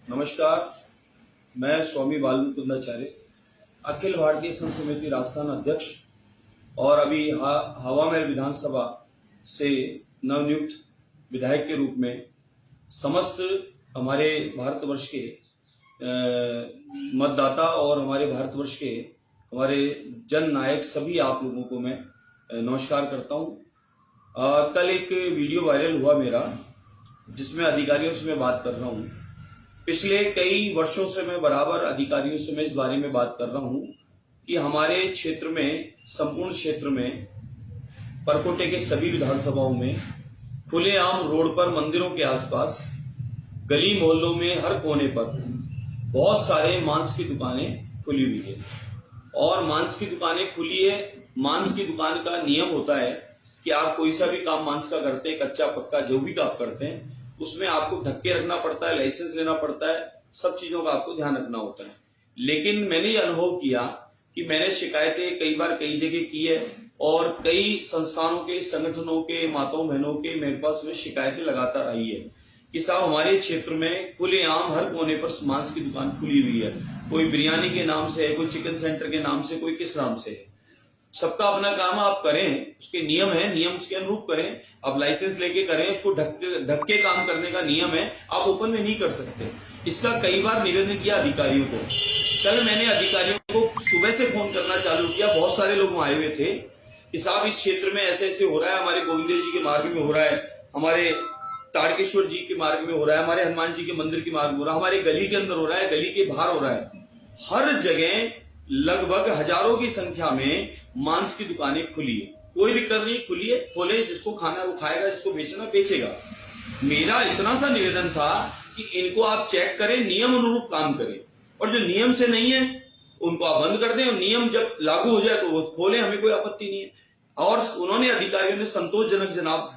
नमस्कार, मैं स्वामी बालमुकुंदाचार्य, अखिल भारतीय संत समिति राजस्थान अध्यक्ष और अभी हवा महल विधानसभा से नवनियुक्त विधायक के रूप में समस्त हमारे भारतवर्ष के मतदाता और हमारे भारतवर्ष के हमारे जन नायक सभी आप लोगों को मैं नमस्कार करता हूं। कल एक वीडियो वायरल हुआ मेरा, जिसमें अधिकारियों से मैं बात कर रहा हूं। पिछले कई वर्षों से मैं बराबर अधिकारियों से मैं इस बारे में बात कर रहा हूं कि हमारे क्षेत्र में, संपूर्ण क्षेत्र में, परकोटे के सभी विधानसभाओं में खुलेआम रोड पर, मंदिरों के आसपास, गली मोहल्लों में, हर कोने पर बहुत सारे मांस की दुकानें खुली हुई है। और मांस की दुकानें खुली है। मांस की दुकान का नियम होता है कि आप कोई सा भी काम मांस का करते हैं, कच्चा पक्का जो भी काम करते हैं, उसमें आपको ढक्के रखना पड़ता है, लाइसेंस लेना पड़ता है, सब चीजों का आपको ध्यान रखना होता है। लेकिन मैंने ये अनुभव किया कि मैंने शिकायतें कई बार कई जगह की है और कई संस्थानों के, संगठनों के, माताओं बहनों के मेरे पास में शिकायतें लगातार आई है कि साहब हमारे क्षेत्र में खुलेआम हर कोने पर मांस की दुकान खुली हुई है। कोई बिरयानी के नाम से है, कोई चिकन सेंटर के नाम से, कोई किस नाम से है। सबका अपना काम आप करें, उसके नियम है, नियम के अनुरूप करें। आप लाइसेंस लेके करें, उसको ढक के काम करने का नियम है, आप ओपन में नहीं कर सकते। इसका कई बार निवेदन किया अधिकारियों को। कल मैंने अधिकारियों को सुबह से फोन करना चालू किया, बहुत सारे लोग आए हुए थे कि साहब इस क्षेत्र में ऐसे ऐसे हो रहा है, हमारे गोविंद जी के मार्ग में हो रहा है, हमारे ताड़केश्वर जी के मार्ग में हो रहा है, हमारे हनुमान जी के मंदिर के मार्ग में हो रहा है, हमारे गली के अंदर हो रहा है, गली के बाहर हो रहा है। हर जगह लगभग हजारों की संख्या में मांस की दुकानें खुली है। कोई दिक्कत नहीं, खुली है, खोले, जिसको खाना वो खाएगा, जिसको बेचना बेचेगा। मेरा इतना सा निवेदन था कि इनको आप चेक करें, नियम अनुरूप काम करें, और जो नियम से नहीं है उनको आप बंद कर दें, और नियम जब लागू हो जाए तो वो खोलें, हमें कोई आपत्ति नहीं है। और उन्होंने, अधिकारियों ने संतोषजनक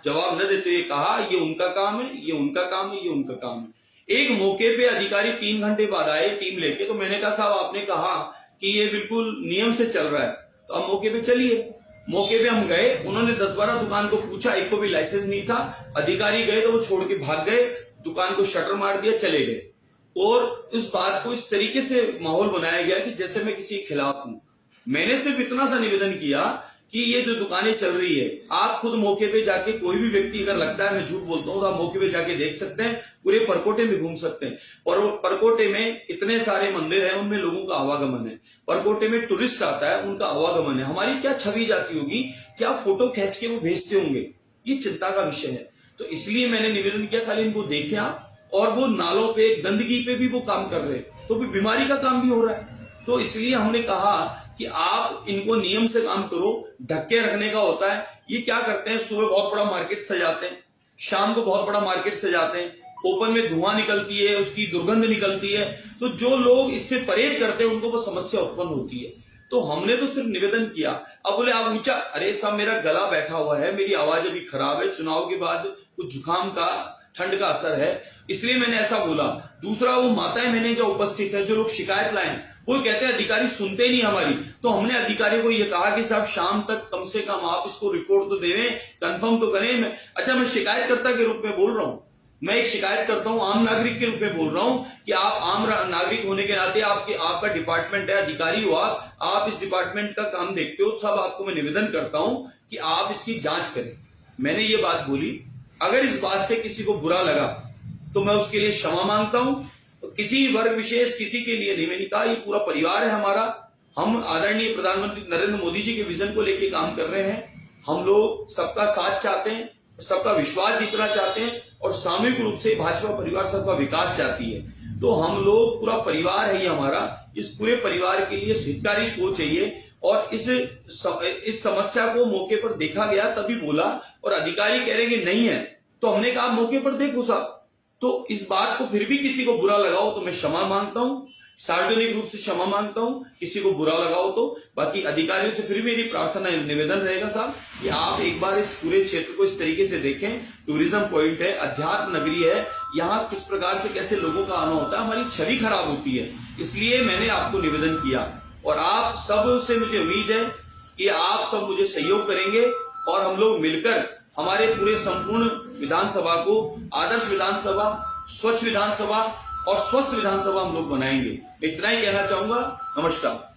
जवाब न देते हुए कहा ये उनका काम है, ये उनका काम है, ये उनका काम है। एक मौके पे अधिकारी 3 घंटे बाद आए टीम लेके, तो मैंने कहा साहब आपने कहा कि ये बिल्कुल नियम से चल रहा है, तो आप मौके पे चलिए। मौके पे हम गए, उन्होंने 10-12 दुकान को पूछा, एक को भी लाइसेंस नहीं था। अधिकारी गए तो वो छोड़ के भाग गए, दुकान को शटर मार दिया, चले गए। और इस बात को इस तरीके से माहौल बनाया गया कि जैसे मैं किसी के खिलाफ हूं। मैंने सिर्फ इतना सा निवेदन किया कि ये जो दुकानें चल रही है, आप खुद मौके पे जाके, कोई भी व्यक्ति अगर लगता है मैं झूठ बोलता हूं, तो आप मौके पे जाके देख सकते हैं, पूरे परकोटे में घूम सकते हैं। और परकोटे में इतने सारे मंदिर हैं, उनमें लोगों का आवागमन है। परकोटे में टूरिस्ट आता है, उनका आवागमन है। हमारी क्या छवि जाती होगी, क्या फोटो खींच के वो भेजते होंगे, ये चिंता का विषय है। तो इसलिए मैंने निवेदन किया, खाली इनको देखें आप। और वो नालों पे, गंदगी पे भी वो काम कर रहे हैं, तो भी बीमारी का काम भी हो रहा है। तो इसलिए हमने कहा कि आप इनको नियम से काम करो। ढक्के रखने का होता है। ये क्या करते हैं, सुबह बहुत बड़ा मार्केट सजाते हैं, शाम को बहुत बड़ा मार्केट सजाते हैं, ओपन में धुआं निकलती है, उसकी दुर्गंध निकलती है, तो जो लोग इससे परहेज करते हैं उनको वो समस्या उत्पन्न होती है। तो हमने तो सिर्फ निवेदन किया। अब बोले आप ऊंचा, अरे साहब मेरा गला बैठा हुआ है, मेरी आवाज अभी खराब है, चुनाव के बाद कुछ जुकाम का, ठंड का असर है, इसलिए मैंने ऐसा बोला। दूसरा, वो माताएं बहनें जो उपस्थित है, जो लोग शिकायत लाए, वो कहते हैं अधिकारी सुनते ही नहीं हमारी। तो हमने अधिकारियों को ये कहा कि साहब शाम तक कम से कम आप इसको रिपोर्ट तो देवें, कंफर्म तो करें। मैं शिकायतकर्ता के रूप में बोल रहा हूं, मैं एक शिकायत करता हूं, आम नागरिक के रूप में बोल रहा हूं कि आप आम नागरिक होने के नाते, आपका डिपार्टमेंट है, अधिकारी हो आप इस डिपार्टमेंट का काम देखते हो, सब आपको मैं निवेदन करता हूं कि आप इसकी जांच करें। मैंने ये बात बोली। अगर इस बात से किसी को बुरा लगा तो मैं उसके लिए क्षमा मांगता हूं। तो किसी वर्ग विशेष, किसी के लिए नहीं, मैंने कहा ये पूरा परिवार है हमारा। हम आदरणीय प्रधानमंत्री नरेंद्र मोदी जी के विजन को लेकर काम कर रहे हैं। हम लोग सबका साथ चाहते हैं, सबका विश्वास जीतना चाहते हैं, और सामूहिक रूप से भाजपा परिवार सबका विकास चाहती है। तो हम लोग, पूरा परिवार है ये हमारा। इस पूरे परिवार के लिए हितकारी सोच चाहिए। और इस समस्या को मौके पर देखा गया, तभी बोला, और अधिकारी कह रहे हैं नहीं है, तो हमने कहा मौके पर देखो साहब। तो इस बात को फिर भी किसी को बुरा लगाओ तो मैं क्षमा मांगता हूं, सार्वजनिक रूप से क्षमा मांगता हूं, किसी को बुरा लगाओ तो। बाकी अधिकारियों से फिर मेरी प्रार्थना, निवेदन रहेगा साहब कि आप एक बार इस पूरे क्षेत्र को इस तरीके से देखें। टूरिज्म पॉइंट है, अध्यात्म नगरी है, यहाँ किस प्रकार से कैसे लोगों का आना होता है, हमारी छवि खराब होती है। इसलिए मैंने आपको निवेदन किया, और आप सब से मुझे उम्मीद है कि आप सब मुझे सहयोग करेंगे, और हम लोग मिलकर हमारे पूरे संपूर्ण विधानसभा को आदर्श विधानसभा, स्वच्छ विधानसभा और स्वस्थ विधानसभा हम लोग बनाएंगे। इतना ही कहना चाहूंगा। नमस्कार।